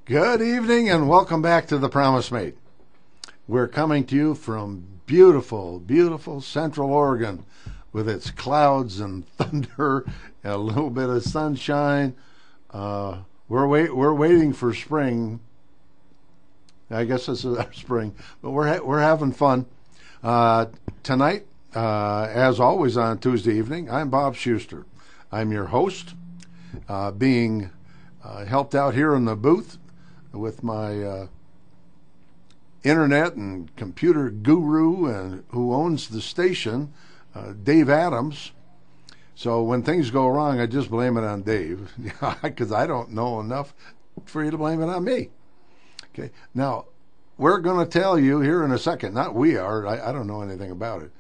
Good evening and welcome back to The Promise Made. We're coming to you from beautiful, beautiful Central Oregon with its clouds and thunder and a little bit of sunshine. We're waiting for spring. I guess this is our spring, but we're having fun. Tonight, as always on Tuesday evening, I'm Bob Schuster. I'm your host, being helped out here in the booth with my internet and computer guru and who owns the station, Dave Adams. So when things go wrong, I just blame it on Dave because I don't know enough for you to blame it on me. Okay. Now, we're going to tell you here in a second, not we are, I don't know anything about it.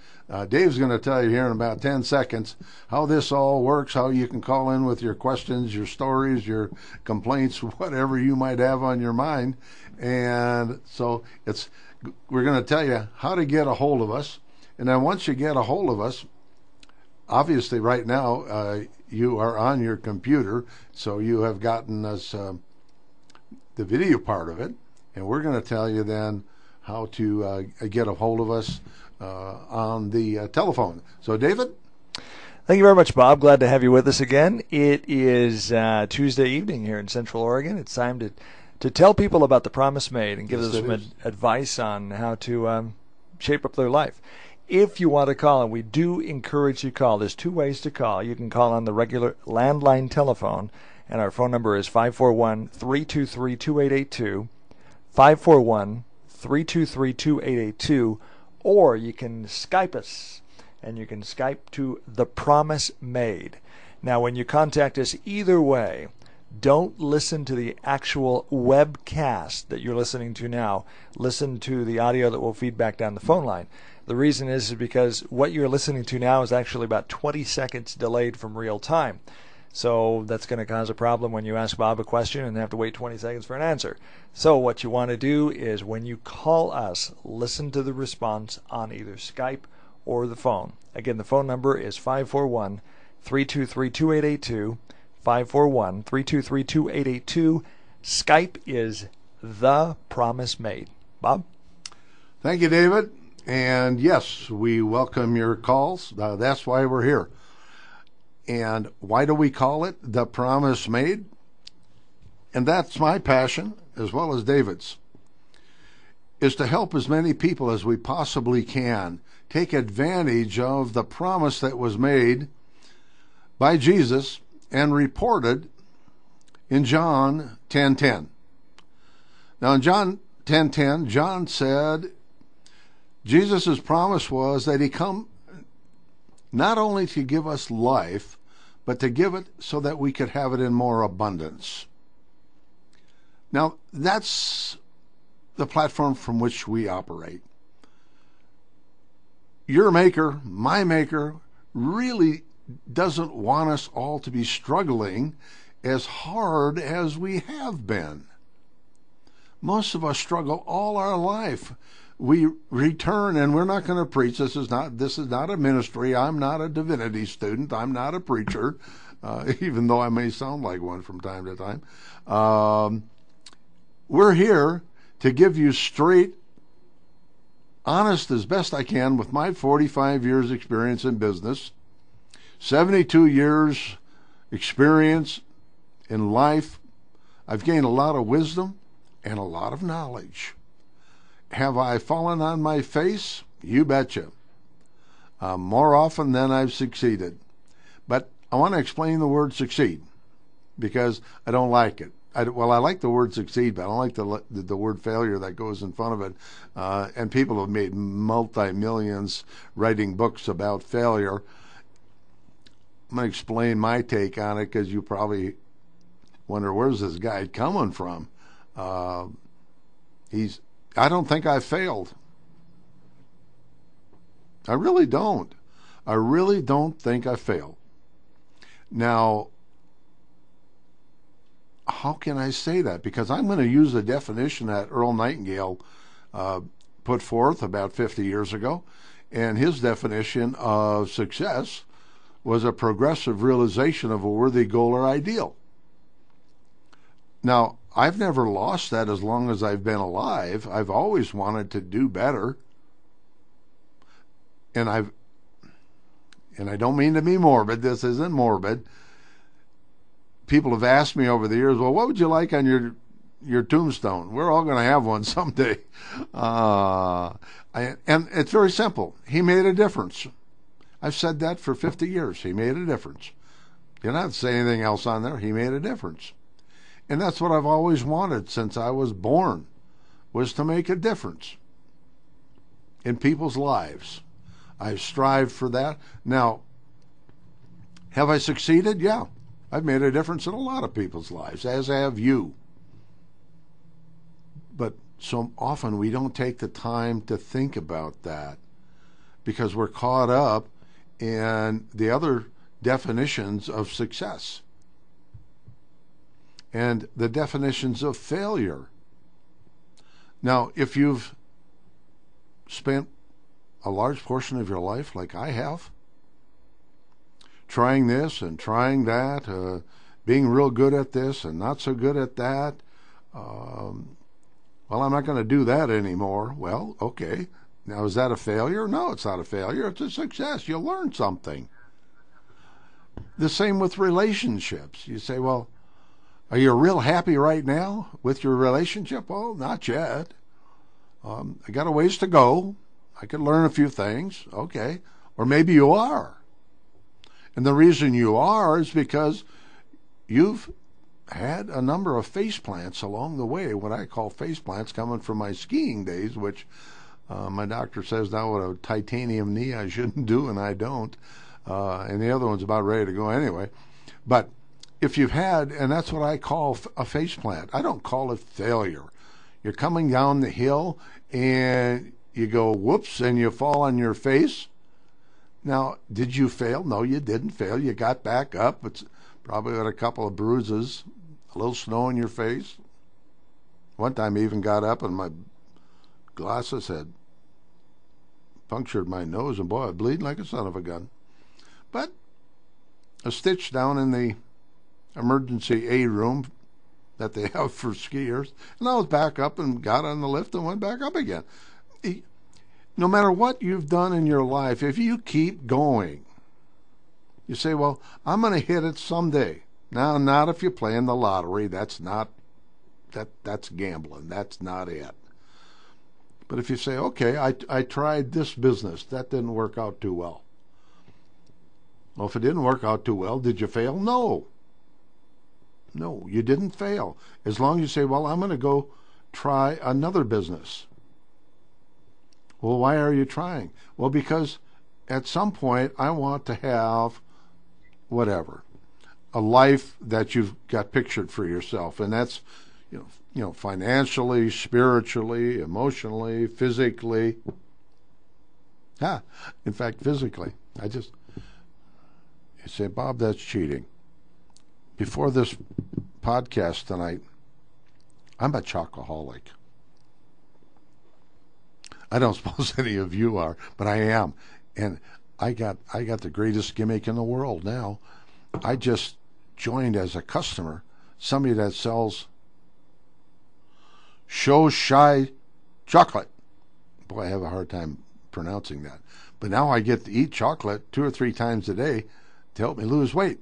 Dave's going to tell you here in about 10 seconds how this all works, how you can call in with your questions, your stories, your complaints, whatever you might have on your mind. And so we're going to tell you how to get a hold of us. And then once you get a hold of us, obviously right now you are on your computer, so you have gotten us the video part of it. And we're going to tell you then how to get a hold of us on the telephone. So, David? Thank you very much, Bob. Glad to have you with us again. It is Tuesday evening here in Central Oregon. It's time to tell people about the Promise Made and give them some advice on how to shape up their life. If you want to call, and we do encourage you to call, there's two ways to call. You can call on the regular landline telephone, and our phone number is 541-323-2882, 541-323-2882, or you can Skype us, and you can Skype to The Promise Made. Now, when you contact us either way, don't listen to the actual webcast that you're listening to now. Listen to the audio that will feed back down the phone line. The reason is because what you're listening to now is actually about 20 seconds delayed from real time. So that's going to cause a problem when you ask Bob a question and have to wait 20 seconds for an answer. So what you want to do is when you call us, listen to the response on either Skype or the phone. Again, the phone number is 541-323-2882, 541-323-2882. Skype is The Promise Made. Bob? Thank you, David. And yes, we welcome your calls. That's why we're here. And why do we call it The Promise Made? And that's my passion, as well as David's, is to help as many people as we possibly can take advantage of the promise that was made by Jesus and reported in John 10:10. Now in John 10:10, John said Jesus' promise was that he come not only to give us life, but to give it so that we could have it in more abundance. Now, that's the platform from which we operate. Your maker, my maker, really doesn't want us all to be struggling as hard as we have been. Most of us struggle all our life. We return, and we're not going to preach. This is not a ministry. I'm not a divinity student. I'm not a preacher, even though I may sound like one from time to time. We're here to give you straight, honest as best I can with my 45 years experience in business, 72 years experience in life. I've gained a lot of wisdom and a lot of knowledge. Have I fallen on my face? You betcha. More often than I've succeeded. But I want to explain the word succeed because I don't like it. I like the word succeed, but I don't like the word failure that goes in front of it. And people have made multi-millions writing books about failure. I'm going to explain my take on it because you probably wonder, where's this guy coming from? I don't think I failed. I really don't. I really don't think I failed. Now, how can I say that? Because I'm going to use a definition that Earl Nightingale put forth about 50 years ago, and his definition of success was a progressive realization of a worthy goal or ideal. Now, I've never lost that as long as I've been alive. I've always wanted to do better. And I don't mean to be morbid. This isn't morbid. People have asked me over the years, well, what would you like on your tombstone? We're all going to have one someday. And it's very simple. He made a difference. I've said that for 50 years. He made a difference. You don't have to say anything else on there. He made a difference. And that's what I've always wanted since I was born, was to make a difference in people's lives. I've strived for that. Now, have I succeeded? Yeah. I've made a difference in a lot of people's lives, as have you. But so often we don't take the time to think about that because we're caught up in the other definitions of success and the definitions of failure. Now, if you've spent a large portion of your life, like I have, trying this and trying that, being real good at this and not so good at that, well, I'm not going to do that anymore. Well, okay. Now, is that a failure? No, it's not a failure. It's a success. You learn something. The same with relationships. You say, well, are you real happy right now with your relationship? Well, not yet. I got a ways to go. I could learn a few things. Okay. Or maybe you are. And the reason you are is because you've had a number of face plants along the way, what I call face plants coming from my skiing days, which my doctor says now with a titanium knee I shouldn't do, and I don't. And the other one's about ready to go anyway. But if you've had, and that's what I call a face plant. I don't call it failure. You're coming down the hill and you go whoops and you fall on your face. Now, did you fail? No, you didn't fail. You got back up. It's probably got a couple of bruises, a little snow in your face. One time I even got up and my glasses had punctured my nose, and boy, I was bleeding like a son of a gun. But a stitch down in the emergency aid room that they have for skiers, and I was back up and got on the lift and went back up again. No matter what you've done in your life, if you keep going, you say, well, I'm going to hit it someday. Now, not if you're playing the lottery. That's gambling. That's not it. But if you say, okay, I tried this business. That didn't work out too well. Well, if it didn't work out too well, did you fail? No. No, you didn't fail. As long as you say, well, I'm going to go try another business. Well, why are you trying? Well, because at some point I want to have whatever, a life that you've got pictured for yourself, and that's, you know, financially, spiritually, emotionally, physically. In fact, physically. You say, Bob, that's cheating. Before this podcast tonight, I'm a chocoholic. I don't suppose any of you are, but I am. And I got the greatest gimmick in the world now. I just joined as a customer somebody that sells Shy chocolate. Boy, I have a hard time pronouncing that. But now I get to eat chocolate 2 or 3 times a day to help me lose weight.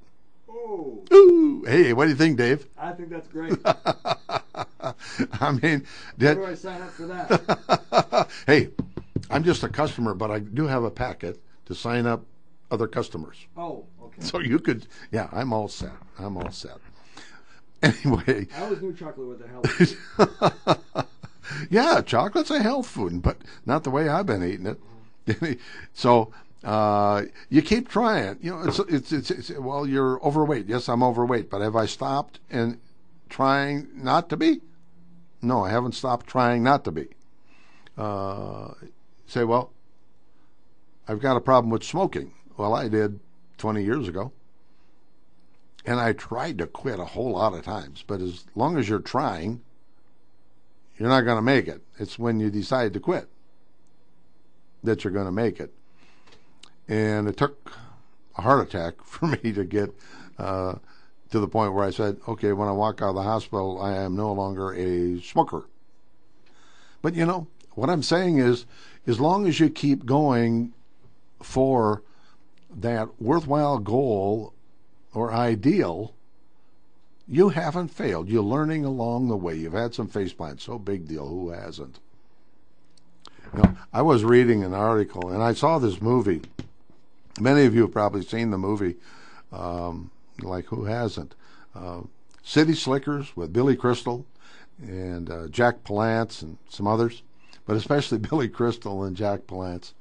Oh. Ooh. Hey, what do you think, Dave? I think that's great. I mean, how do I sign up for that? Hey, I'm just a customer, but I do have a packet to sign up other customers. Oh, okay. So you could, yeah, I'm all set. Anyway. I always knew chocolate was a health food. Yeah, chocolate's a health food, but not the way I've been eating it. Mm-hmm. So you keep trying. You know, it's well, you're overweight. Yes, I'm overweight, but have I stopped and trying not to be? No, I haven't stopped trying not to be. Say, well, I've got a problem with smoking. Well, I did 20 years ago. And I tried to quit a whole lot of times. But as long as you're trying, you're not going to make it. It's when you decide to quit that you're going to make it. And it took a heart attack for me to get to the point where I said, okay, when I walk out of the hospital, I am no longer a smoker. But what I'm saying is, as long as you keep going for that worthwhile goal or ideal, you haven't failed. You're learning along the way. You've had some face plants. So big deal. Who hasn't? I was reading an article, and I saw this movie. Many of you have probably seen the movie. Like who hasn't? City Slickers with Billy Crystal and Jack Palance and some others, but especially Billy Crystal and Jack Palance.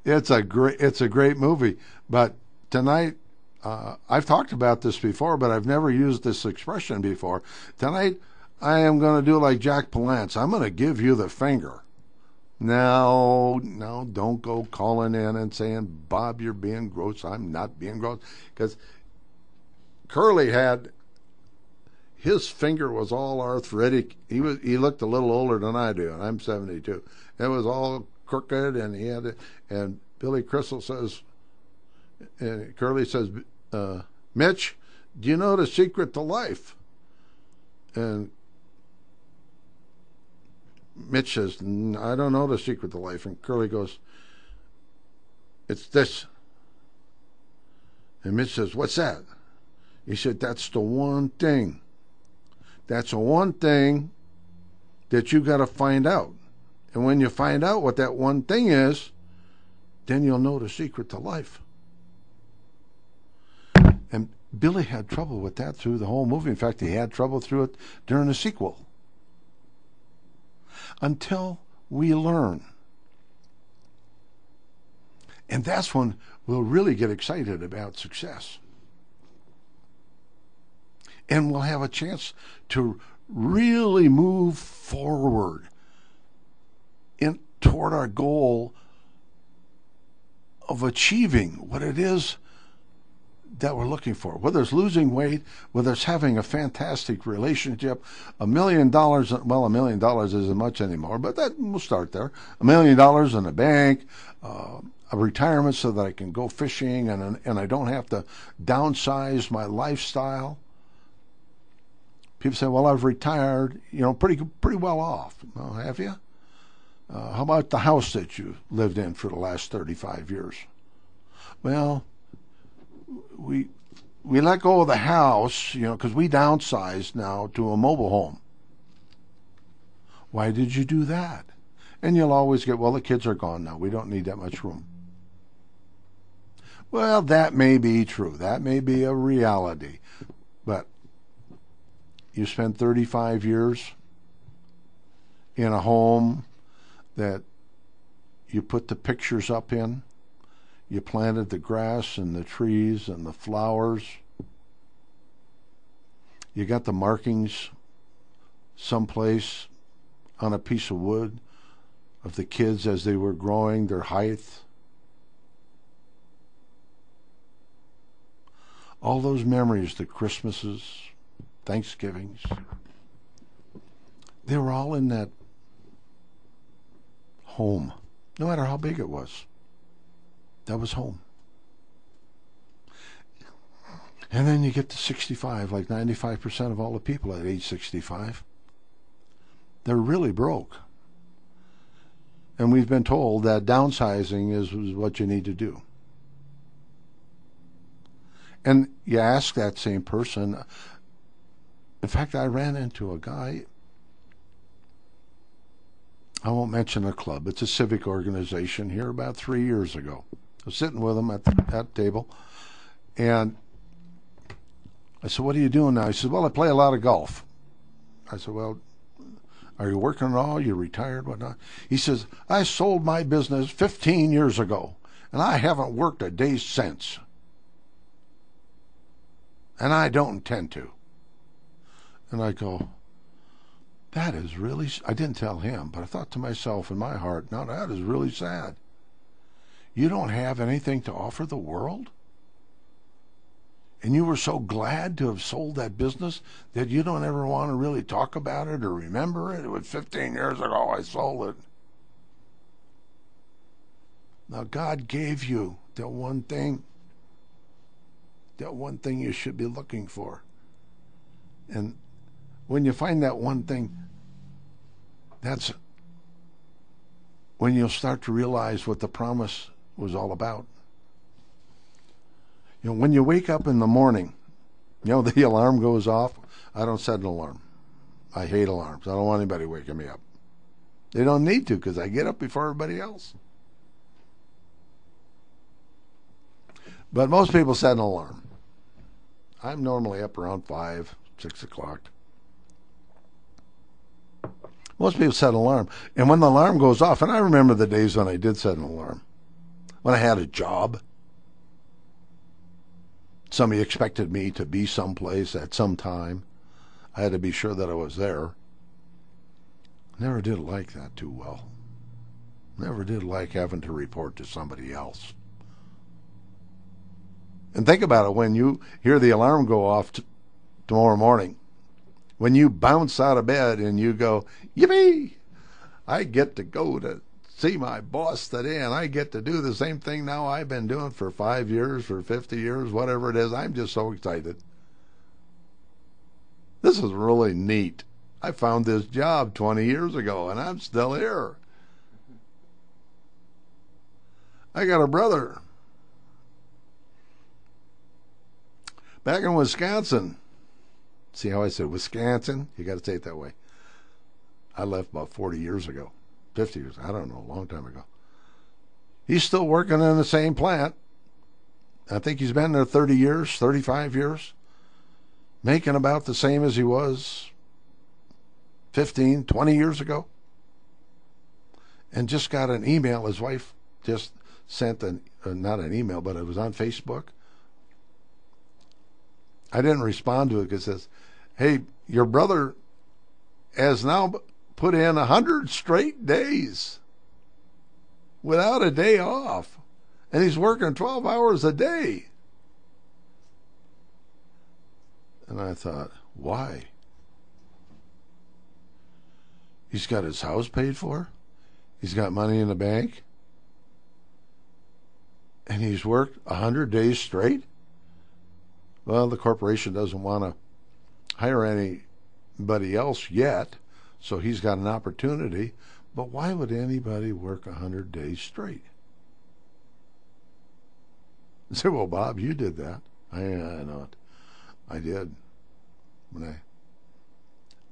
It's a great movie. But tonight, I've talked about this before, but I've never used this expression before. Tonight, I am going to do like Jack Palance. I'm going to give you the finger. No, don't go calling in and saying, Bob, you're being gross. I'm not being gross. Because Curly his finger was all arthritic. He looked a little older than I do, and I'm 72. It was all crooked, and he had it. And Billy Crystal says, and Curly says, Mitch, do you know the secret to life? And Mitch says, I don't know the secret to life. And Curly goes, it's this. And Mitch says, what's that? He said, that's the one thing. That's the one thing that you got to find out. And when you find out what that one thing is, then you'll know the secret to life. And Billy had trouble with that through the whole movie. In fact, he had trouble through it during the sequel. Until we learn. And that's when we'll really get excited about success. And we'll have a chance to really move forward toward our goal of achieving what it is that we're looking for. Whether it's losing weight, whether it's having a fantastic relationship, $1 million, well, $1 million isn't much anymore, but we'll start there. $1 million in the bank, a retirement so that I can go fishing and I don't have to downsize my lifestyle. People say, well, I've retired, pretty well off. Well, have you? How about the house that you lived in for the last 35 years? Well, we let go of the house, because we downsized now to a mobile home. Why did you do that? And you'll always get, well, the kids are gone now. We don't need that much room. Well, that may be true. That may be a reality. But you spent 35 years in a home that you put the pictures up in. You planted the grass and the trees and the flowers. You got the markings someplace on a piece of wood of the kids as they were growing, their height. All those memories, the Christmases, Thanksgivings, they were all in that home, no matter how big it was. That was home. And then you get to 65, like 95% of all the people at age 65, they're really broke. And we've been told that downsizing is what you need to do. And you ask that same person. In fact, I ran into a guy, I won't mention a club, it's a civic organization here about 3 years ago. I was sitting with him at the table, and I said, what are you doing now? He said, well, I play a lot of golf. I said, well, are you working at all? You retired, whatnot? He says, I sold my business 15 years ago, and I haven't worked a day since. And I don't intend to. And I go, that is really, I didn't tell him, but I thought to myself in my heart, now that is really sad. You don't have anything to offer the world? And you were so glad to have sold that business that you don't ever want to really talk about it or remember it? It was 15 years ago I sold it. Now God gave you the one thing that one thing you should be looking for. And when you find that one thing, that's when you'll start to realize what the promise was all about. When you wake up in the morning, the alarm goes off. I don't set an alarm. I hate alarms. I don't want anybody waking me up. They don't need to, because I get up before everybody else. But most people set an alarm. I'm normally up around 5, 6 o'clock. Most people set an alarm. And when the alarm goes off, and I remember the days when I did set an alarm, when I had a job, somebody expected me to be someplace at some time. I had to be sure that I was there. Never did like that too well. Never did like having to report to somebody else. And think about it, when you hear the alarm go off tomorrow morning, when you bounce out of bed and you go, yippee, I get to go to see my boss today, and I get to do the same thing now I've been doing for 5 years, for 50 years, whatever it is. I'm just so excited. This is really neat. I found this job 20 years ago, and I'm still here. I got a brother back in Wisconsin. See how I said Wisconsin? You got to say it that way. I left about 40 years ago, 50 years, I don't know, a long time ago. He's still working in the same plant. I think he's been there 30 years, 35 years, making about the same as he was 15, 20 years ago. And just got an email. His wife just sent not an email, but it was on Facebook. I didn't respond to it because it says, hey, your brother has now put in 100 straight days without a day off. And he's working 12 hours a day. And I thought, why? He's got his house paid for. He's got money in the bank. And he's worked 100 days straight? Well, the corporation doesn't want to hire anybody else yet, so he's got an opportunity. But why would anybody work 100 days straight? I said, well, Bob, you did that. I know it. I did when I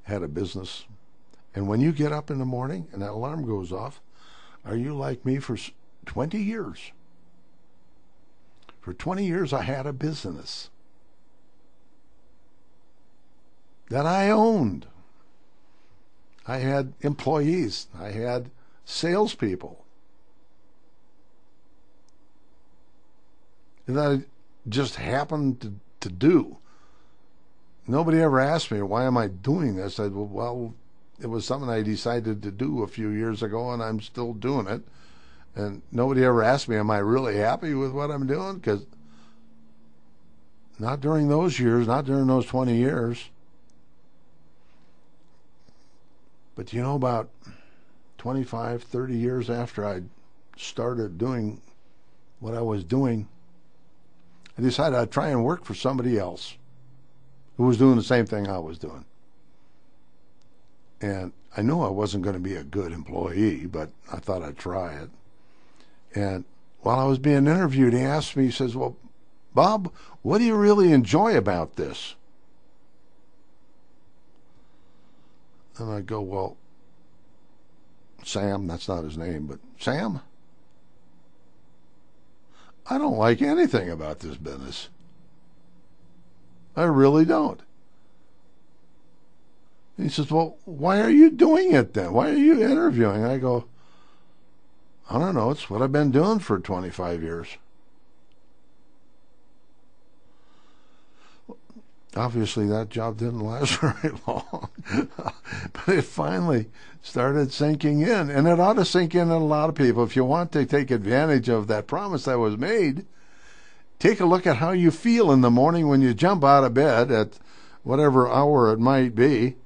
had a business. And when you get up in the morning and that alarm goes off, are you like me for 20 years? For 20 years, I had a business that I owned. I had employees. I had salespeople. And that I just happened to do. Nobody ever asked me, why am I doing this? I said, well, it was something I decided to do a few years ago, and I'm still doing it. And nobody ever asked me, am I really happy with what I'm doing? Because not during those years, not during those 20 years. But about 25, 30 years after I started doing what I was doing, I decided I'd try and work for somebody else who was doing the same thing I was doing. And I knew I wasn't going to be a good employee, but I thought I'd try it. And while I was being interviewed, he asked me, he says, well, Bob, what do you really enjoy about this? And I go, well, Sam, that's not his name, but Sam, I don't like anything about this business. I really don't. And he says, well, why are you doing it then? Why are you interviewing? I go, I don't know. It's what I've been doing for 25 years. Obviously, that job didn't last very long. But it finally started sinking in. And it ought to sink in a lot of people. If you want to take advantage of that promise that was made, take a look at how you feel in the morning when you jump out of bed at whatever hour it might be.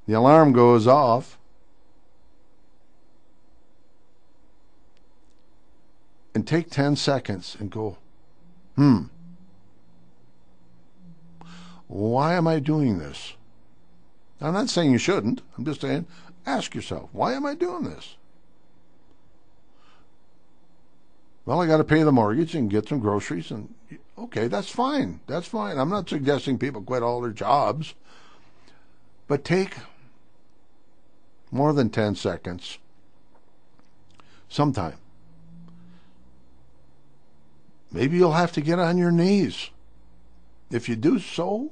The alarm goes off. And take 10 seconds and go, Why am I doing this? I'm not saying you shouldn't. I'm just saying, ask yourself, why am I doing this? Well, I got to pay the mortgage and get some groceries, and okay, that's fine. That's fine. I'm not suggesting people quit all their jobs, but take more than 10 seconds sometime. Maybe you'll have to get on your knees. If you do so,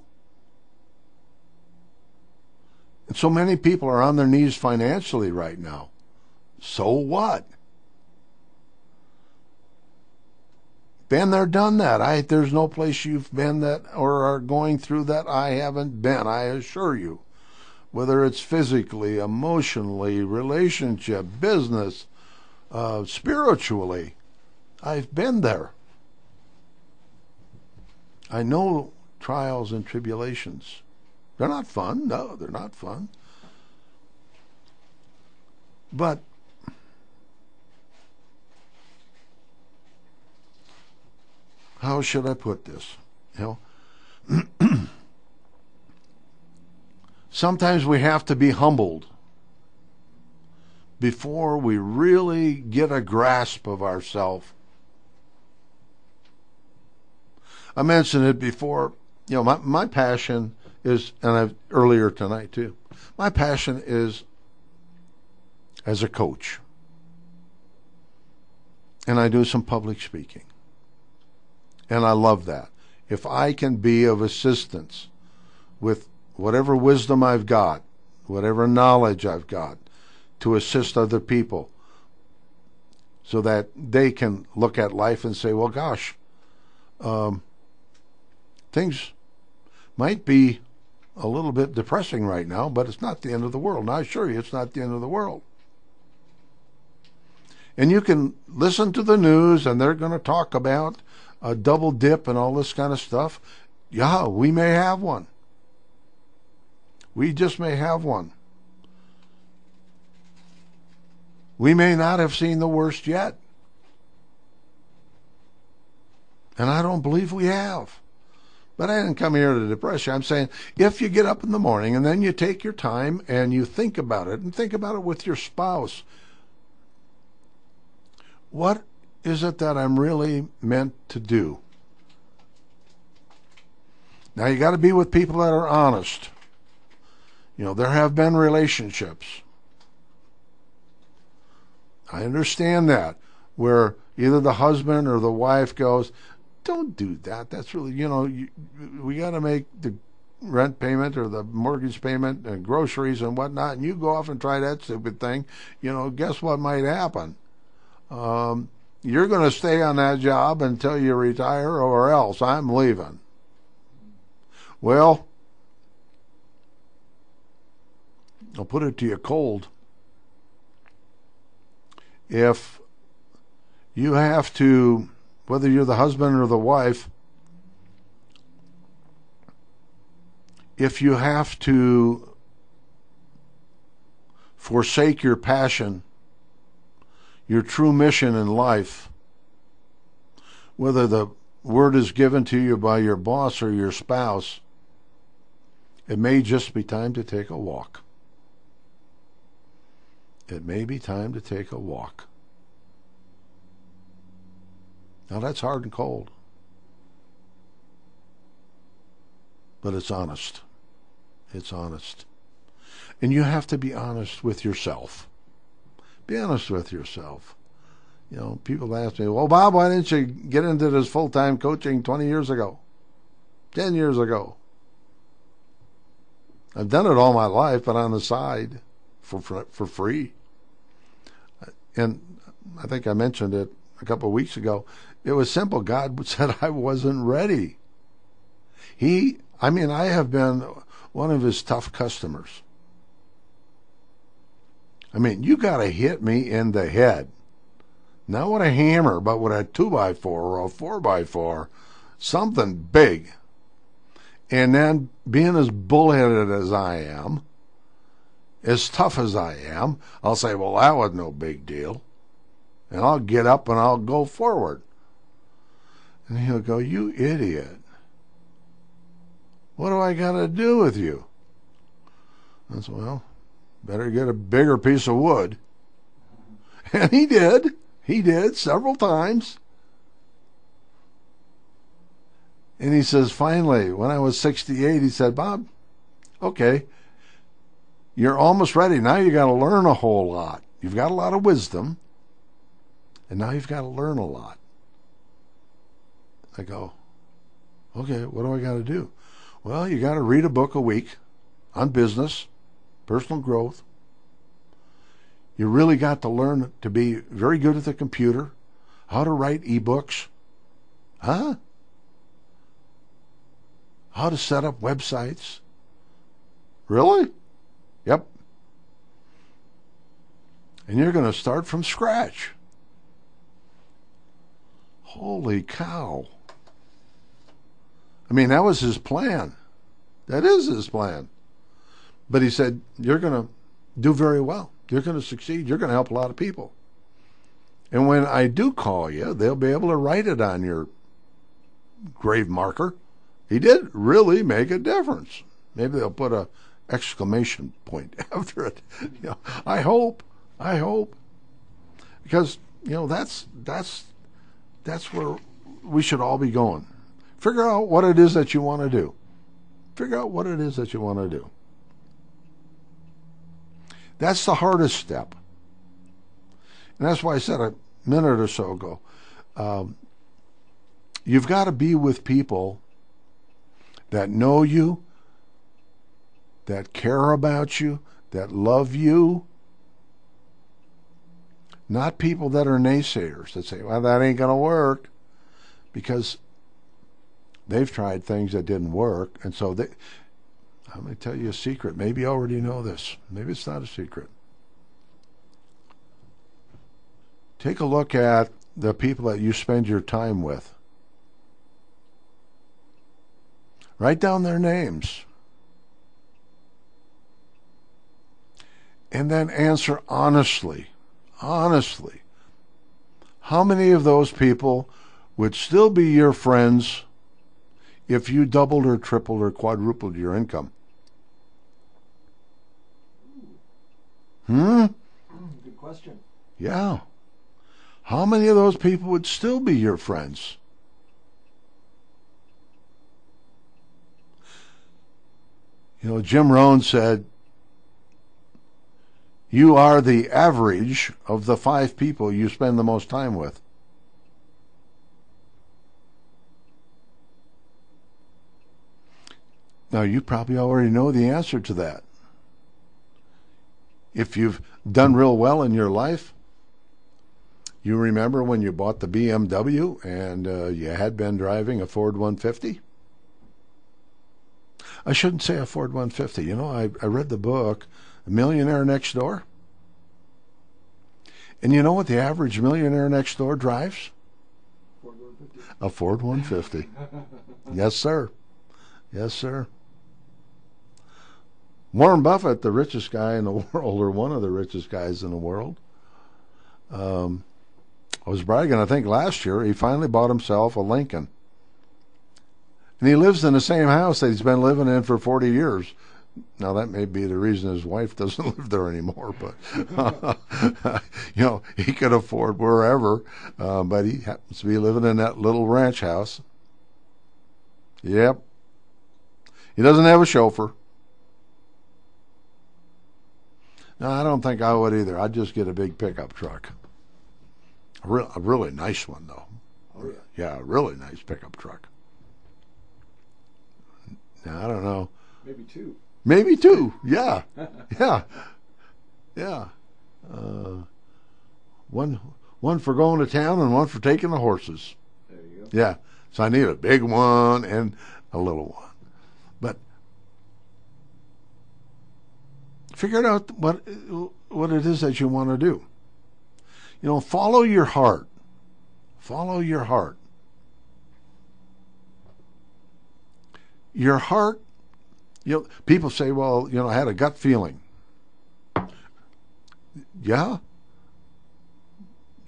and so many people are on their knees financially right now, so what? Been there, done that. There's no place you've been that or are going through that I haven't been, I assure you. Whether it's physically, emotionally, relationship, business, spiritually, I've been there. I know trials and tribulations. They're not fun. No, they're not fun. But how should I put this? Sometimes we have to be humbled before we really get a grasp of ourselves. I mentioned it before. My passion is, and earlier tonight too, my passion is as a coach. And I do some public speaking. And I love that. If I can be of assistance with whatever wisdom I've got, whatever knowledge I've got, to assist other people so that they can look at life and say, well, gosh, things might be a little bit depressing right now, but it's not the end of the world. And I assure you, it's not the end of the world. And you can listen to the news, and they're going to talk about a double dip and all this kind of stuff. Yeah, we may have one. We just may have one. We may not have seen the worst yet. And I don't believe we have. But I didn't come here to depress you. I'm saying if you get up in the morning and then you take your time and you think about it, and think about it with your spouse, what is it that I'm really meant to do? Now, you got to be with people that are honest. There have been relationships. I understand that, where either the husband or the wife goes, don't do that. That's really, we got to make the rent payment or the mortgage payment and groceries and whatnot, and you go off and try that stupid thing. Guess what might happen? You're going to stay on that job until you retire, or else I'm leaving. Well, I'll put it to you cold. If you have to, whether you're the husband or the wife, if you have to forsake your passion, your true mission in life, whether the word is given to you by your boss or your spouse, it may just be time to take a walk. It may be time to take a walk. Now that's hard and cold. But it's honest. It's honest. And you have to be honest with yourself. Be honest with yourself. People ask me, well, Bob, why didn't you get into this full-time coaching 20 years ago? 10 years ago? I've done it all my life, but on the side for free. And I think I mentioned it a couple of weeks ago. It was simple. God said I wasn't ready. I have been one of his tough customers. You got to hit me in the head. Not with a hammer, but with a 2x4 or a 4x4. Something big. And then being as bullheaded as I am, as tough as I am, I'll say, well, that was no big deal. And I'll get up and I'll go forward. And he'll go, "You idiot. What do I got to do with you?" I said, "Well, better get a bigger piece of wood." And he did. He did several times. And he says, finally, when I was 68, he said, "Bob, okay, you're almost ready. Now you got to learn a whole lot. You've got a lot of wisdom, and now you've got to learn a lot." I go, "Okay, what do I got to do?" "Well, you got to read a book a week on business, personal growth. You really got to learn to be very good at the computer, how to write ebooks." "Huh? How to set up websites." "Really?" "Yep. And you're going to start from scratch." Holy cow. I mean, that was his plan. That is his plan. But he said, "You're going to do very well. You're going to succeed. You're going to help a lot of people. And when I do call you, they'll be able to write it on your grave marker." He did really make a difference. Maybe they'll put a exclamation point after it. I hope. Because, that's where we should all be going. Figure out what it is that you want to do. Figure out what it is that you want to do. That's the hardest step. And that's why I said a minute or so ago, you've got to be with people that know you, that care about you, that love you. Not people that are naysayers, that say, "Well, that ain't going to work," because they've tried things that didn't work. And so I'm going to tell you a secret. Maybe you already know this. Maybe it's not a secret. Take a look at the people that you spend your time with. Write down their names. And then answer honestly. Honestly. How many of those people would still be your friends if you doubled or tripled or quadrupled your income? Good question. Yeah. How many of those people would still be your friends? Jim Rohn said, "You are the average of the 5 people you spend the most time with." Now, you probably already know the answer to that. If you've done real well in your life, you remember when you bought the BMW and you had been driving a Ford 150? I shouldn't say a Ford 150. I read the book, Millionaire Next Door. And you know what the average millionaire next door drives? Ford 150. A Ford 150. Yes, sir. Yes, sir. Warren Buffett, the richest guy in the world, or one of the richest guys in the world, I was bragging, I think last year, he finally bought himself a Lincoln. And he lives in the same house that he's been living in for 40 years. Now, that may be the reason his wife doesn't live there anymore, but, he could afford wherever, but he happens to be living in that little ranch house. Yep. He doesn't have a chauffeur. No, I don't think I would either. I'd just get a big pickup truck. A really nice one, though. Oh, Yeah, a really nice pickup truck. Now, I don't know. Maybe 2. Maybe 2. Yeah. Yeah. One for going to town and one for taking the horses. There you go. Yeah. So I need a big one and a little one. But figure out what it is that you want to do. Follow your heart. Follow your heart. Your heart, people say, "Well, I had a gut feeling." Yeah,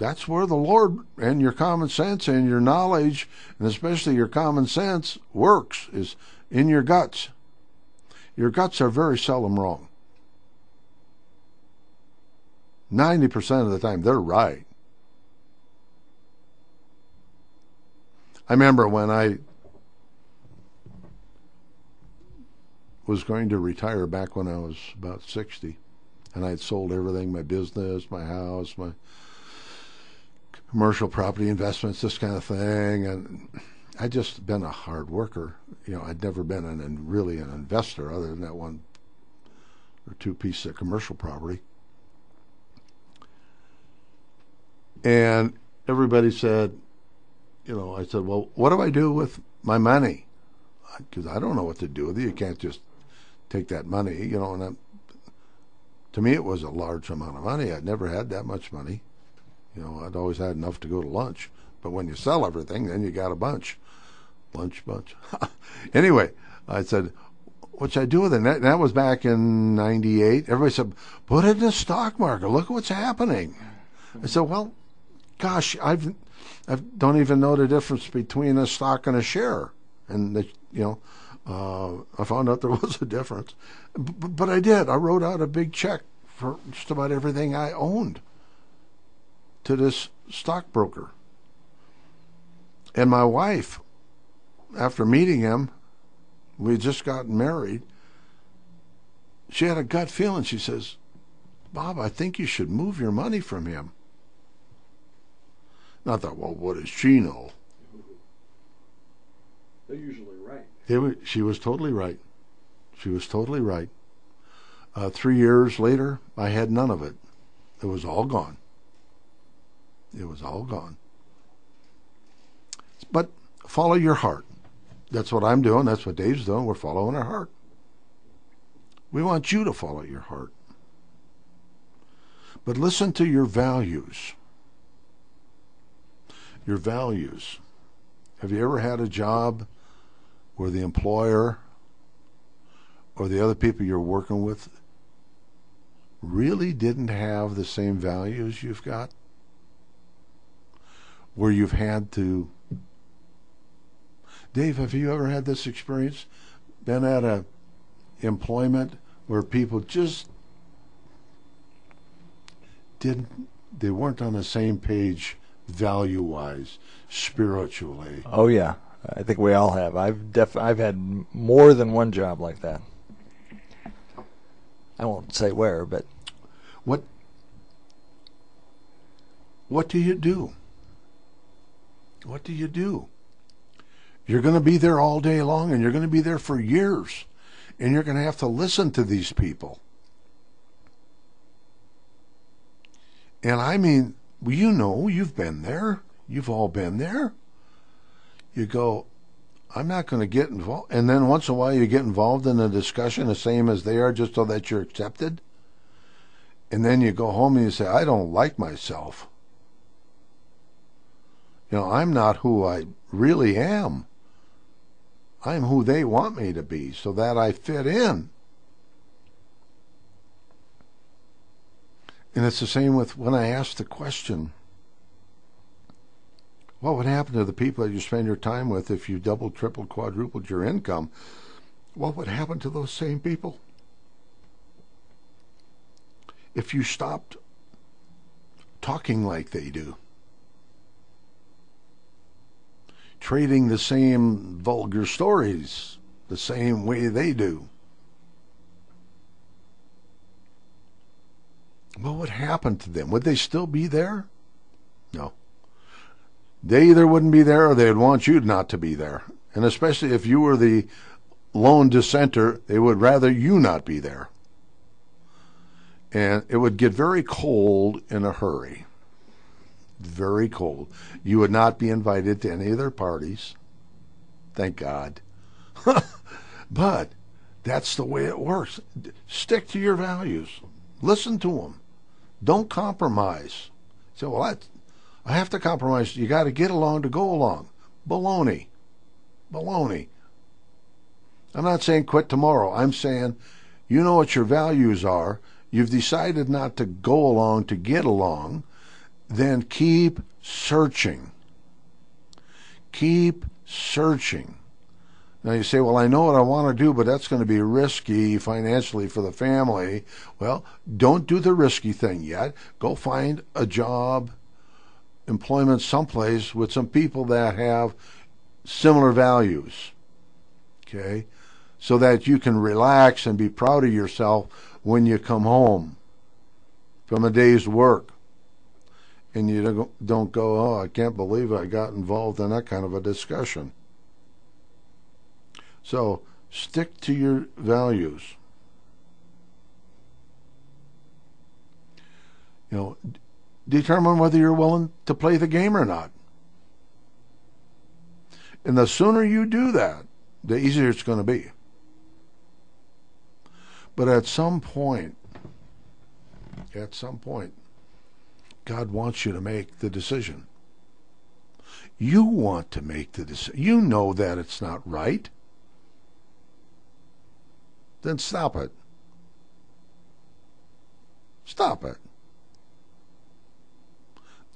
that's where the Lord and your common sense and your knowledge, and especially your common sense, works, is in your guts. Your guts are very seldom wrong. 90% of the time, they're right. I remember when I was going to retire back when I was about 60, and I had sold everything, my business, my house, my commercial property investments, this kind of thing, and I'd just been a hard worker. I'd never been really an investor other than that one or two pieces of commercial property. And everybody said, I said, well, what do I do with my money? Because I don't know what to do with it. You can't just take that money, and to me it was a large amount of money. I'd never had that much money. I'd always had enough to go to lunch. But when you sell everything, then you got a bunch. Bunch. Anyway, I said, what should I do with it? And that was back in 98. Everybody said, put it in the stock market. Look what's happening. I said, well, gosh, I don't even know the difference between a stock and a share. And, I found out there was a difference. But I did. I wrote out a big check for just about everything I owned to this stockbroker. And my wife, after meeting him, we had just gotten married, she had a gut feeling. She says, Bob, I think you should move your money from him. And I thought, well, what does she know? They're usually right. She was totally right. She was totally right. 3 years later, I had none of it. It was all gone. It was all gone. But follow your heart. That's what I'm doing. That's what Dave's doing. We're following our heart. We want you to follow your heart. But listen to your values. Your values. Have you ever had a job where the employer or the other people you're working with really didn't have the same values you've got? Where you've had to... Dave, have you ever had this experience? Been at a employment where people just they weren't on the same page value-wise, spiritually. Oh yeah, I think we all have. I've had more than one job like that. I won't say where, but what do you do? What do you do? You're going to be there all day long, and you're going to be there for years, and you're going to have to listen to these people. And I mean, you've been there. You've all been there. You go, I'm not going to get involved. And then once in a while you get involved in a discussion the same as they are, just so that you're accepted. And then you go home and you say, I don't like myself. I'm not who I really am. I'm who they want me to be so that I fit in. And it's the same with when I ask the question, what would happen to the people that you spend your time with if you doubled, tripled, quadrupled your income? What would happen to those same people if you stopped talking like they do? Trading the same vulgar stories the same way they do. What would happen to them? Would they still be there? No. They either wouldn't be there or they'd want you not to be there. And especially if you were the lone dissenter, they would rather you not be there. And it would get very cold in a hurry. Very cold. You would not be invited to any of their parties. Thank God. But that's the way it works. Stick to your values. Listen to them. Don't compromise. So, well, I have to compromise. You got to get along to go along. Baloney. Baloney. I'm not saying quit tomorrow. I'm saying you know what your values are. You've decided not to go along to get along. then keep searching. Keep searching. Now you say, well, I know what I want to do, but that's going to be risky financially for the family. Well, don't do the risky thing yet. Go find a job, employment someplace with some people that have similar values. Okay? So that you can relax and be proud of yourself when you come home from a day's work. And you don't go, oh, I can't believe I got involved in that kind of a discussion. So stick to your values. You know, determine whether you're willing to play the game or not. And the sooner you do that, the easier it's going to be. But at some point, God wants you to make the decision. You want to make the decision. You know that it's not right. Then stop it. Stop it.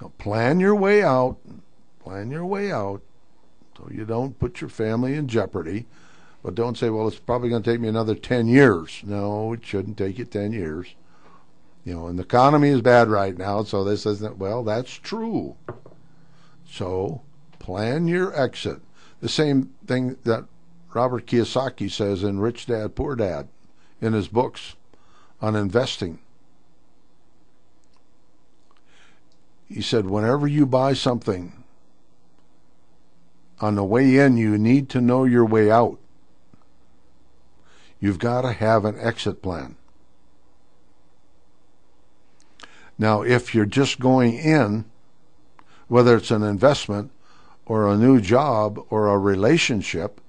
Now plan your way out. Plan your way out so you don't put your family in jeopardy. But don't say, well, it's probably going to take me another 10 years. No, it shouldn't take you 10 years. You know, and the economy is bad right now, so this isn't, well, that's true. So plan your exit. The same thing that Robert Kiyosaki says in Rich Dad, Poor Dad in his books on investing. He said, whenever you buy something, on the way in, you need to know your way out. You've got to have an exit plan. Now, if you're just going in, whether it's an investment or a new job or a relationship,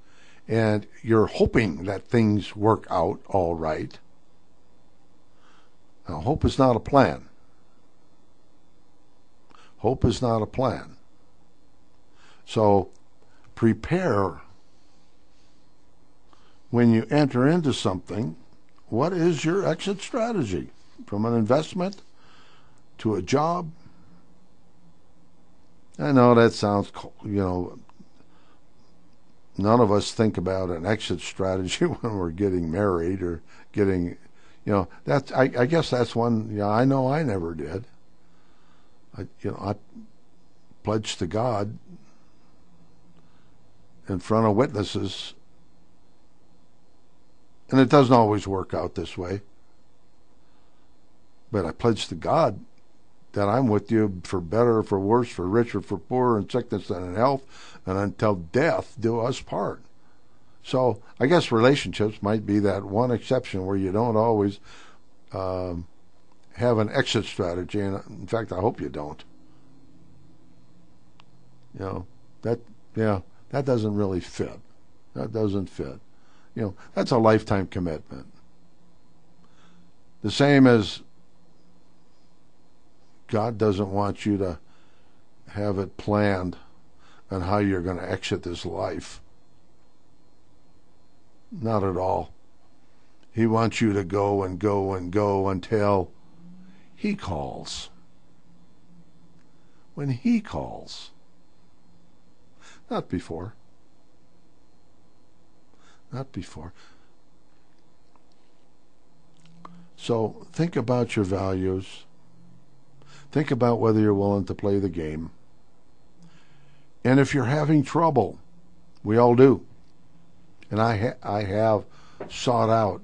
and you're hoping that things work out all right, now hope is not a plan. Hope is not a plan. So prepare when you enter into something. What is your exit strategy from an investment to a job? I know that sounds, none of us think about an exit strategy when we're getting married or getting, that's, I guess that's one, I know I never did. I pledged to God in front of witnesses, and it doesn't always work out this way, but I pledged to God that I'm with you for better or for worse, for richer, for poorer, in sickness and in health, and until death do us part. So I guess relationships might be that one exception where you don't always have an exit strategy, and in fact, I hope you don't. That doesn't really fit. That doesn't fit. That's a lifetime commitment. The same as God doesn't want you to have it planned on how you're going to exit this life. Not at all. He wants you to go and go and go until He calls. When He calls. Not before. Not before. So think about your values. Think about whether you're willing to play the game. And if you're having trouble, we all do. And I have sought out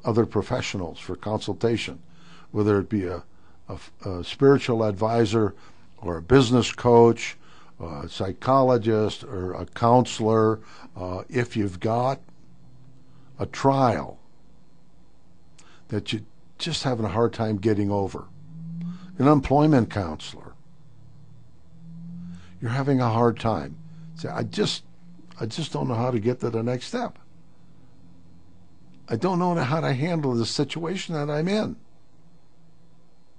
other professionals for consultation, whether it be a spiritual advisor or a business coach, a psychologist or a counselor. If you've got a trial that you're just having a hard time getting over, an employment counselor, you're having a hard time. Say, I just don't know how to get to the next step. I don't know how to handle the situation that I'm in,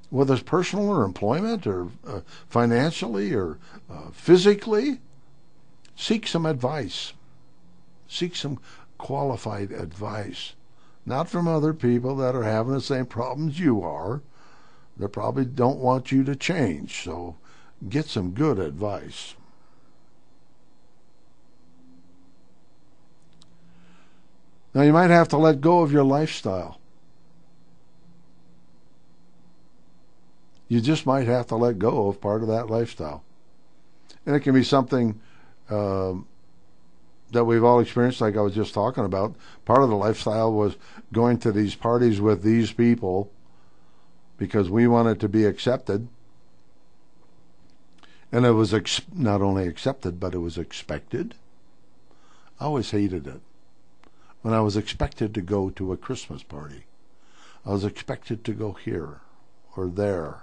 whether it's personal or employment or financially or physically. Seek some advice. Seek some qualified advice, not from other people that are having the same problems you are, They probably don't want you to change, so get some good advice. Now, you might have to let go of your lifestyle. You just might have to let go of part of that lifestyle. And it can be something that we've all experienced, like I was just talking about. Part of the lifestyle was going to these parties with these people because we wanted to be accepted. And it was not only accepted, but it was expected. I always hated it. When I was expected to go to a Christmas party, I was expected to go here or there.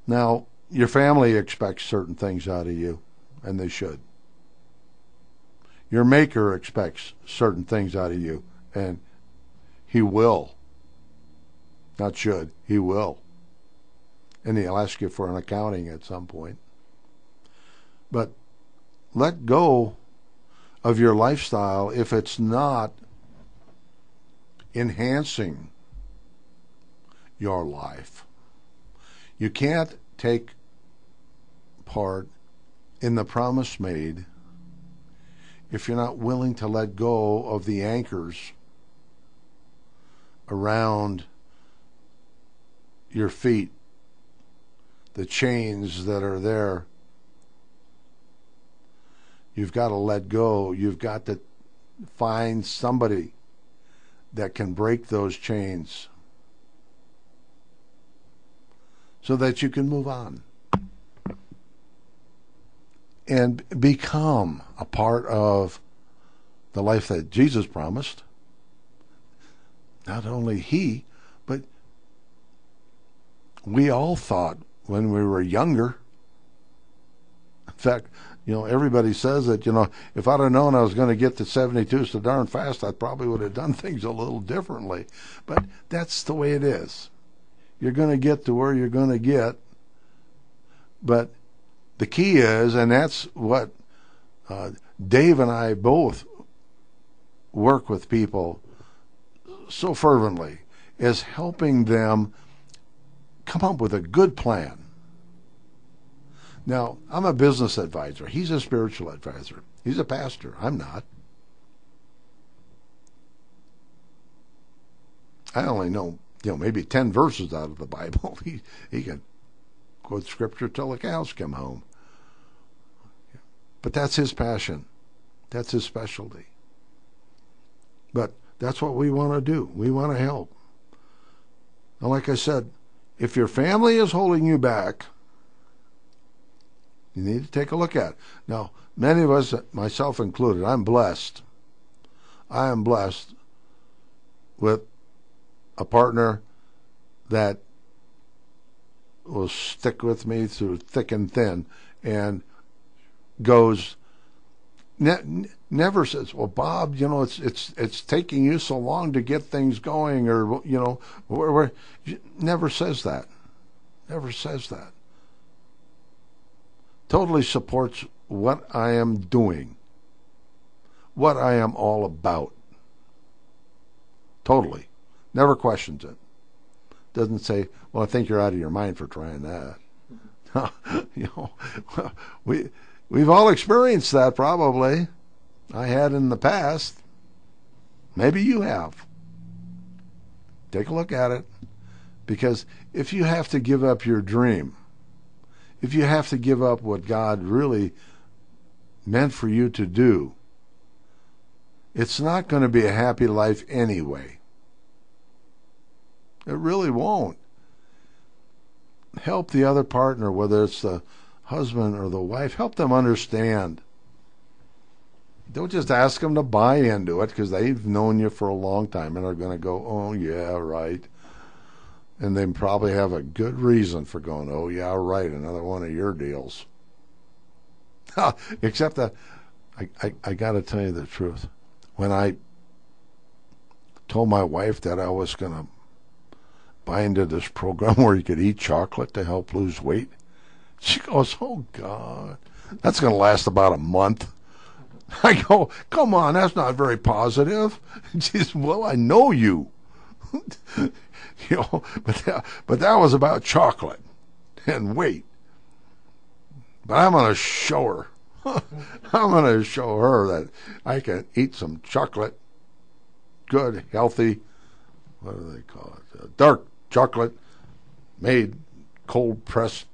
Now, your family expects certain things out of you, and they should. Your maker expects certain things out of you, and he will. Not should, he will. And he'll ask you for an accounting at some point. But let go of your lifestyle if it's not enhancing your life. You can't take part in the promise made if you're not willing to let go of the anchors around your feet, the chains that are there. You've got to let go. You've got to find somebody that can break those chains so that you can move on and become a part of the life that Jesus promised. Not only he, but we all thought when we were younger. In fact, everybody says that, if I'd have known I was going to get to 72 so darn fast, I probably would have done things a little differently. But that's the way it is. You're going to get to where you're going to get. But the key is, and that's what Dave and I both work with people so fervently, is helping them come up with a good plan. Now, I'm a business advisor. He's a spiritual advisor. He's a pastor. I'm not. I only know, maybe 10 verses out of the Bible. He can quote scripture till the cows come home. But that's his passion. That's his specialty. But that's what we want to do. We want to help. Now, like I said, if your family is holding you back, you need to take a look at it. Now, many of us, myself included, I'm blessed. I am blessed with a partner that will stick with me through thick and thin and goes, never says, well, Bob, it's taking you so long to get things going, or, never says that. Never says that. Totally supports what I am doing, what I am all about. Totally. Never questions it. Doesn't say, well, I think you're out of your mind for trying that. We've all experienced that probably. I had in the past. Maybe you have. Take a look at it. Because if you have to give up your dream, if you have to give up what God really meant for you to do, it's not going to be a happy life anyway. It really won't. Help the other partner, whether it's the husband or the wife, help them understand. Don't just ask them to buy into it because they've known you for a long time and are going to go, oh, yeah, right. And they probably have a good reason for going, oh, yeah, right, another one of your deals. Except that I got to tell you the truth. When I told my wife that I was going to buy into this program where you could eat chocolate to help lose weight, she goes, oh, God, that's going to last about a month. I go, come on, that's not very positive. She says, well, I know you. But that was about chocolate and weight. But I'm going to show her. I'm going to show her that I can eat some chocolate, good, healthy, what do they call it? Dark chocolate, made cold pressed,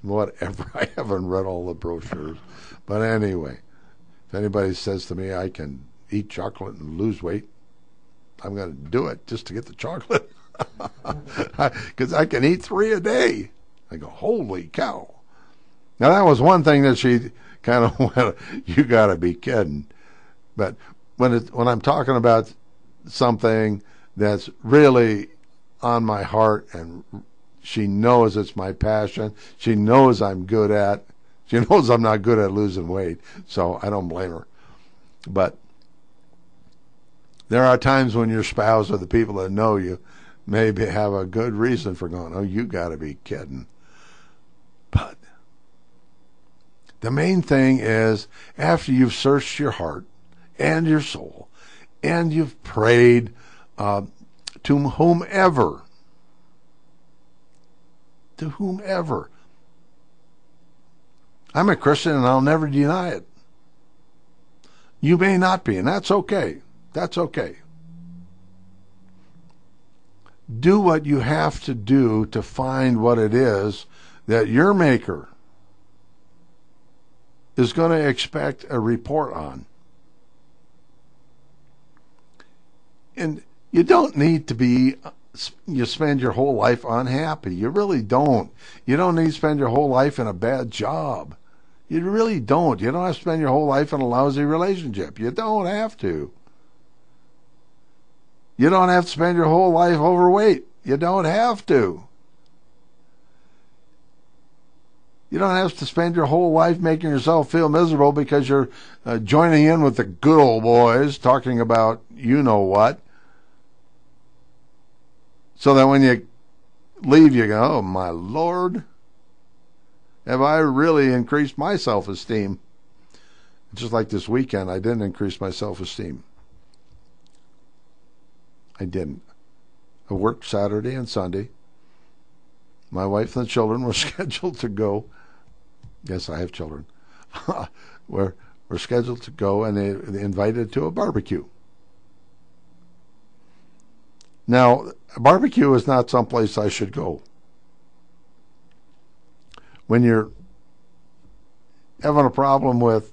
whatever. I haven't read all the brochures. But anyway, if anybody says to me I can eat chocolate and lose weight, I'm going to do it just to get the chocolate. Because I can eat 3 a day. I go, holy cow. Now, that was one thing that she kind of went, you got to be kidding. But when I'm talking about something that's really on my heart and she knows it's my passion, she knows I'm good at, she knows I'm not good at losing weight, so I don't blame her. But there are times when your spouse or the people that know you maybe have a good reason for going, oh, you got to be kidding. But the main thing is, after you've searched your heart and your soul, and you've prayed to whomever, I'm a Christian and I'll never deny it. You may not be, and that's okay. That's okay. Do what you have to do to find what it is that your Maker is going to expect a report on. And you don't need to you spend your whole life unhappy. You really don't. You don't need to spend your whole life in a bad job. You really don't. You don't have to spend your whole life in a lousy relationship. You don't have to. You don't have to spend your whole life overweight. You don't have to. You don't have to spend your whole life making yourself feel miserable because you're joining in with the good old boys talking about you know what. So that when you leave, you go, oh, my Lord, have I really increased my self-esteem? Just like this weekend, I didn't increase my self-esteem. I didn't. I worked Saturday and Sunday. My wife and the children were scheduled to go. Yes, I have children. We're scheduled to go, and they invited to a barbecue. Now, a barbecue is not someplace I should go. When you're having a problem with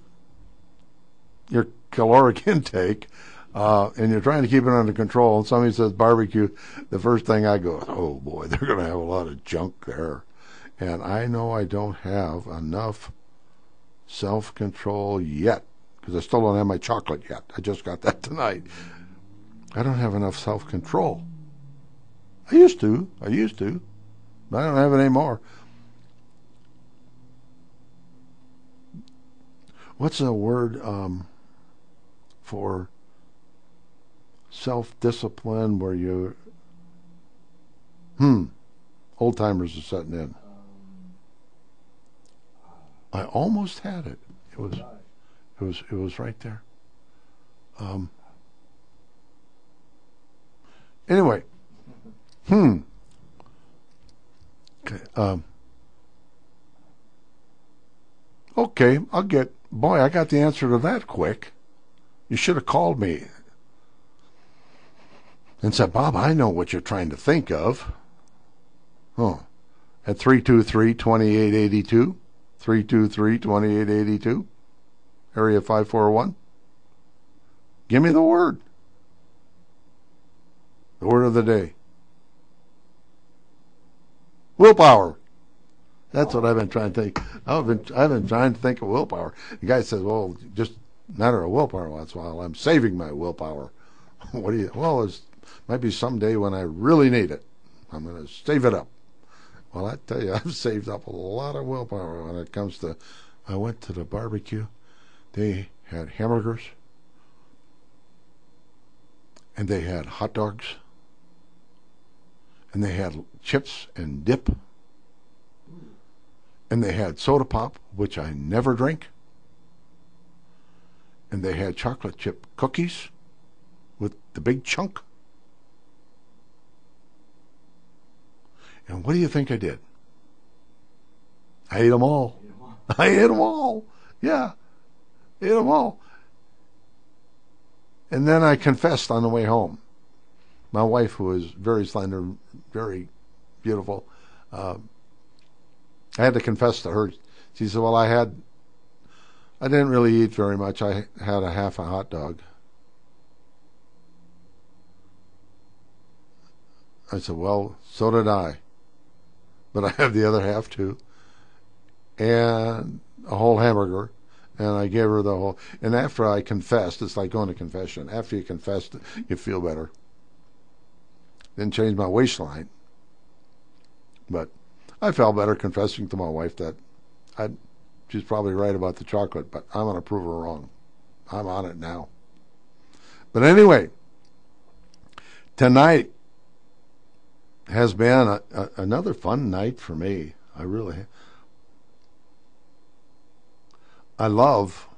your caloric intake, and you're trying to keep it under control, and somebody says barbecue, the first thing I go, oh boy, they're going to have a lot of junk there. And I know I don't have enough self-control yet, because I still don't have my chocolate yet. I just got that tonight. I don't have enough self-control. I used to, but I don't have it anymore. What's a word for self-discipline where you old timers are setting in? I almost had it. It was right there. Anyway. Okay. Okay, I got the answer to that quick. You should have called me and said, Bob, I know what you're trying to think of. Oh, at 323-2882, 323-2882, area 541. Give me the word. The word of the day. Willpower. That's what I've been trying to think. I've been trying to think of willpower. The guy says, well, just a matter of willpower once in a while. I'm saving my willpower. Well, it might be someday when I really need it. I'm going to save it up. Well, I tell you, I've saved up a lot of willpower when it comes to, I went to the barbecue. They had hamburgers. And they had hot dogs. And they had chips and dip. And they had soda pop, which I never drink. And they had chocolate chip cookies with the big chunk. And what do you think I did? I ate them all. I ate them all. Yeah, ate them all. And then I confessed on the way home. My wife, who was very slender, very beautiful, I had to confess to her. She said, well, I didn't really eat very much. I had a half a hot dog. I said, well, so did I. But I have the other half too. And a whole hamburger. And I gave her the whole. And after I confessed, it's like going to confession. After you confess, you feel better. Didn't change my waistline. But I felt better confessing to my wife that she's probably right about the chocolate, but I'm going to prove her wrong. I'm on it now. But anyway, tonight has been another fun night for me. I love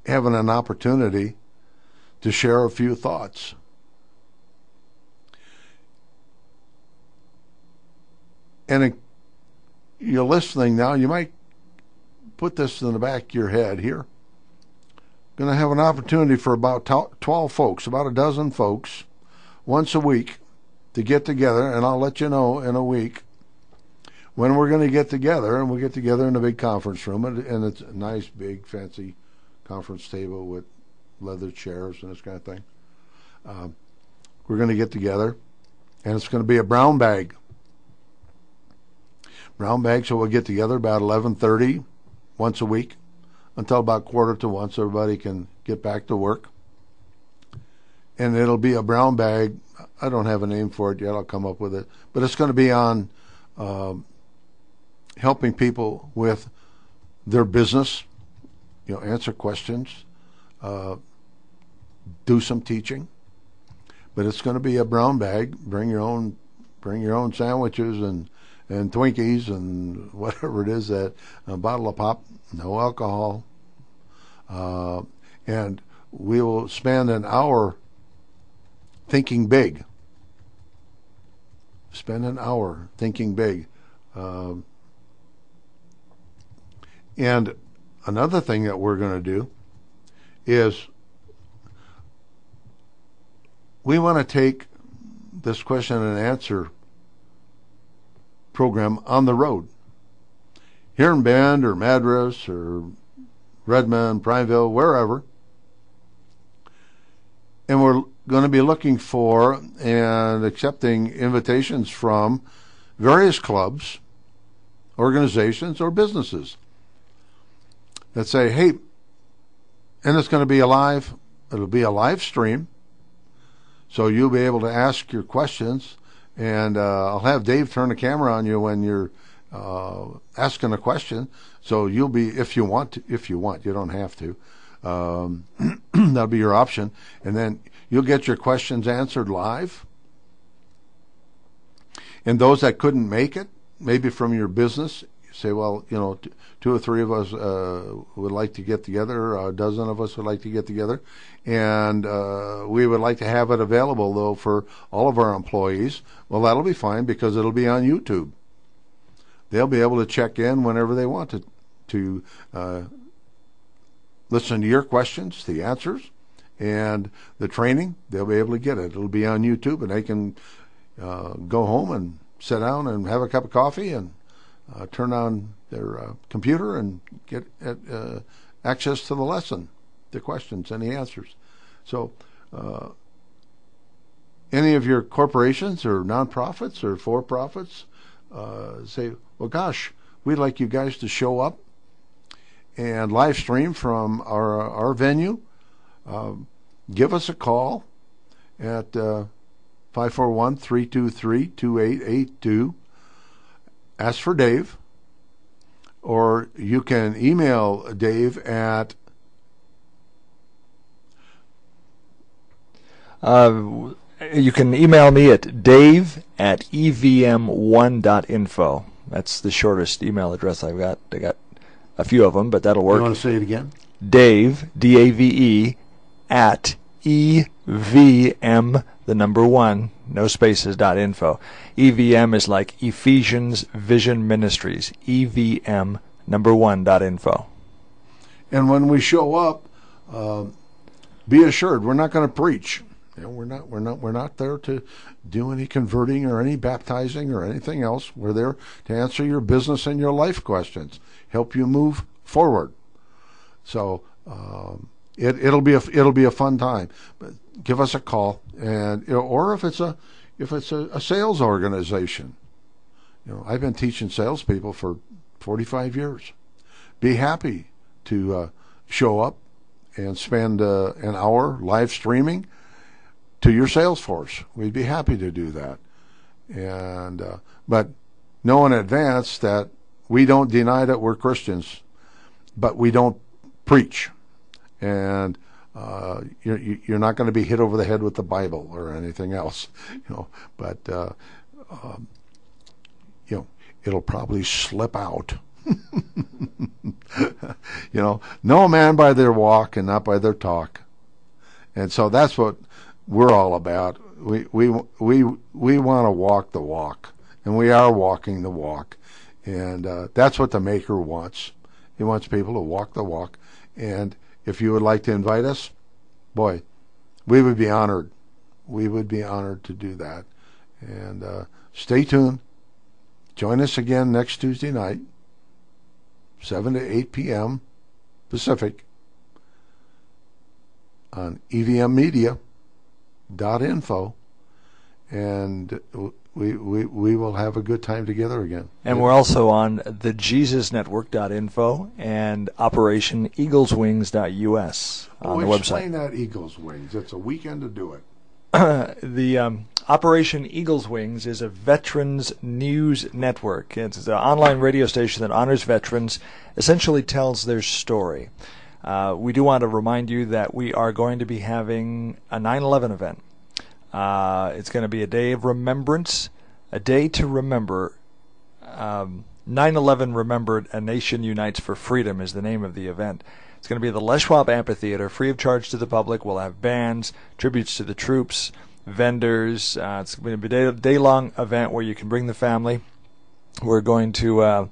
having an opportunity to share a few thoughts. And you're listening now, you might put this in the back of your head here. Going to have an opportunity for about 12 folks, about a dozen folks, once a week to get together, and I'll let you know in a week when we're going to get together, and we'll get together in a big conference room, and it's a nice, big, fancy conference table with leather chairs and this kind of thing. We're going to get together, and it's going to be a brown bag. Brown bag, so we'll get together about 11:30 once a week until about 1:45 so everybody can get back to work. And it'll be a brown bag. I don't have a name for it yet. I'll come up with it. But it's going to be on helping people with their business, answer questions, do some teaching. But it's going to be a brown bag. Bring your own sandwiches and Twinkies and whatever it is, that a bottle of pop, no alcohol. And we will spend an hour thinking big. Spend an hour thinking big. And another thing that we're going to do is we want to take this question and answer program on the road. Here in Bend or Madras or Redmond, Prineville, wherever. And we're going to be looking for and accepting invitations from various clubs, organizations, or businesses that say, hey, and it's going to be it'll be a live stream, so you'll be able to ask your questions, and I'll have Dave turn the camera on you when you're asking a question, so you'll be, if you want, you don't have to, that'll be your option, and then you'll get your questions answered live. And those that couldn't make it, maybe from your business, you say, well, 2 or 3 of us would like to get together, a dozen of us would like to get together, and we would like to have it available, though, for all of our employees. Well, that'll be fine, because it'll be on YouTube. They'll be able to check in whenever they want to listen to your questions, the answers, and the training. They'll be able to get it. It'll be on YouTube, and they can go home and sit down and have a cup of coffee and turn on their computer and get access to the lesson, the questions, and the answers. So any of your corporations or nonprofits or for-profits say, well, gosh, we'd like you guys to show up and live stream from our venue. Give us a call at 541-323-2882. Ask for Dave, or you can email Dave at you can email me at dave@evm1.info. That's the shortest email address I've got. I got a few of them, but that'll work. You want to say it again? Dave, D-A-V-E, at evm the number 1, no spaces, .info. EVM is like Ephesians Vision Ministries. EVM, number 1, .info. And when we show up, be assured we're not going to preach. You know, we're not there to do any converting or any baptizing or anything else. We're there to answer your business and your life questions, help you move forward. So it'll be a fun time. But give us a call, and or if it's a sales organization. I've been teaching salespeople for 45 years. Be happy to show up and spend an hour live streaming to your sales force. We'd be happy to do that. And but know in advance that we don't deny that we're Christians, but we don't preach. And you're not going to be hit over the head with the Bible or anything else, But it'll probably slip out. Know a man by their walk and not by their talk. And so that's what we're all about. We want to walk the walk, and we are walking the walk. And that's what the Maker wants. He wants people to walk the walk. And if you would like to invite us, boy, we would be honored. We would be honored to do that. And stay tuned. Join us again next Tuesday night, 7 to 8 p.m. Pacific, on evmmedia.info, and we will have a good time together again. And we're also on the JesusNetwork.info and OperationEaglesWings.us on the website. Explain that Eagles Wings. It's a weekend to do it. The Operation Eagles Wings is a veterans news network. It's an online radio station that honors veterans, essentially tells their story. We do want to remind you that we are going to be having a 9/11 event. It's going to be a day of remembrance, a day to remember. 9/11 Remembered, A Nation Unites for Freedom is the name of the event. It's going to be at the Les Schwab Amphitheater, free of charge to the public. We'll have bands, tributes to the troops, vendors. It's going to be a day-long event where you can bring the family. We're going to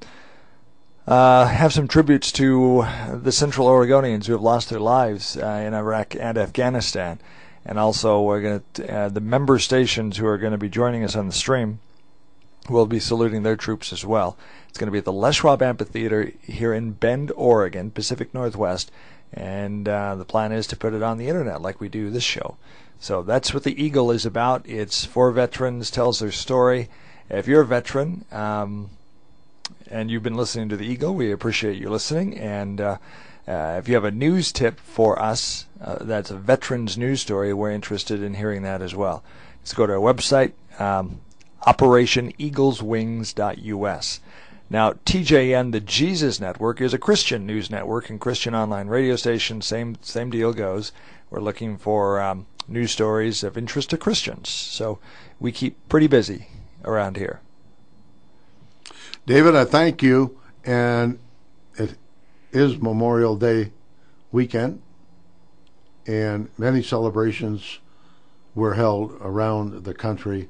have some tributes to the Central Oregonians who have lost their lives in Iraq and Afghanistan. And also we're going to the member stations who are going to be joining us on the stream will be saluting their troops as well. It's going to be at the Les Schwab Amphitheater here in Bend, Oregon, Pacific Northwest, and the plan is to put it on the internet like we do this show. So that's what the Eagle is about. It's for veterans, tells their story. If you're a veteran and you've been listening to the Eagle, we appreciate you listening. And if you have a news tip for us, that's a veterans news story, we're interested in hearing that as well. Let's go to our website, OperationEaglesWings.us. Now, TJN, the Jesus Network, is a Christian news network and Christian online radio station. Same deal goes. We're looking for news stories of interest to Christians. So we keep pretty busy around here. David, I thank you. And it is Memorial Day weekend, and many celebrations were held around the country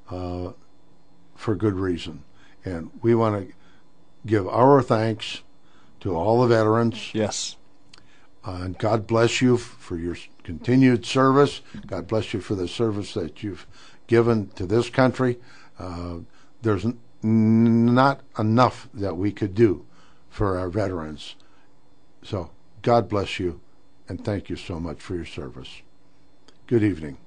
for good reason. And we want to give our thanks to all the veterans. Yes. And God bless you for your continued service. God bless you for the service that you've given to this country. There's not enough that we could do for our veterans. So God bless you, and thank you so much for your service. Good evening.